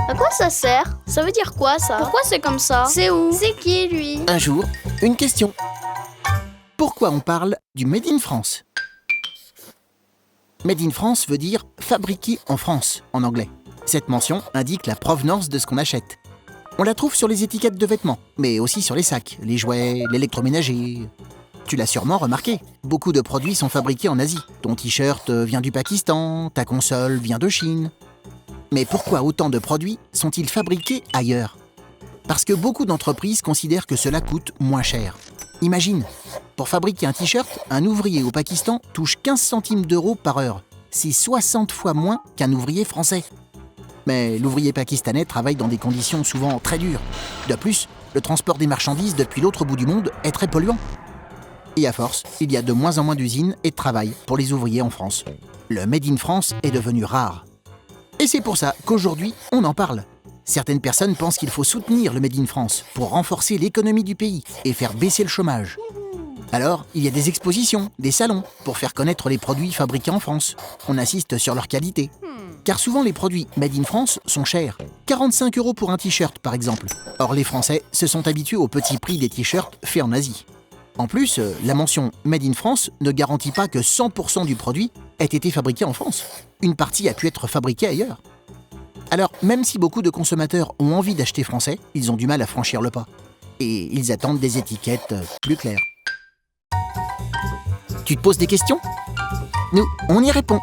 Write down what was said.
À quoi ça sert? Ça veut dire quoi ça? Pourquoi c'est comme ça? C'est où? C'est qui lui? Un jour, une question. Pourquoi on parle du Made in France? Made in France veut dire fabriqué en France en anglais. Cette mention indique la provenance de ce qu'on achète. On la trouve sur les étiquettes de vêtements, mais aussi sur les sacs, les jouets, l'électroménager. Tu l'as sûrement remarqué, beaucoup de produits sont fabriqués en Asie. Ton t-shirt vient du Pakistan, ta console vient de Chine. Mais pourquoi autant de produits sont-ils fabriqués ailleurs? Parce que beaucoup d'entreprises considèrent que cela coûte moins cher. Imagine, pour fabriquer un t-shirt, un ouvrier au Pakistan touche 15 centimes d'euros par heure. C'est 60 fois moins qu'un ouvrier français. Mais l'ouvrier pakistanais travaille dans des conditions souvent très dures. De plus, le transport des marchandises depuis l'autre bout du monde est très polluant. Et à force, il y a de moins en moins d'usines et de travail pour les ouvriers en France. Le Made in France est devenu rare. Et c'est pour ça qu'aujourd'hui, on en parle. Certaines personnes pensent qu'il faut soutenir le Made in France pour renforcer l'économie du pays et faire baisser le chômage. Alors, il y a des expositions, des salons, pour faire connaître les produits fabriqués en France. On insiste sur leur qualité. Car souvent les produits Made in France sont chers. 45 € pour un t-shirt par exemple. Or les Français se sont habitués au petit prix des t-shirts faits en Asie. En plus, la mention Made in France ne garantit pas que 100% du produit ait été fabriqué en France. Une partie a pu être fabriquée ailleurs. Alors, même si beaucoup de consommateurs ont envie d'acheter français, ils ont du mal à franchir le pas. Et ils attendent des étiquettes plus claires. Tu te poses des questions? Nous, on y répond.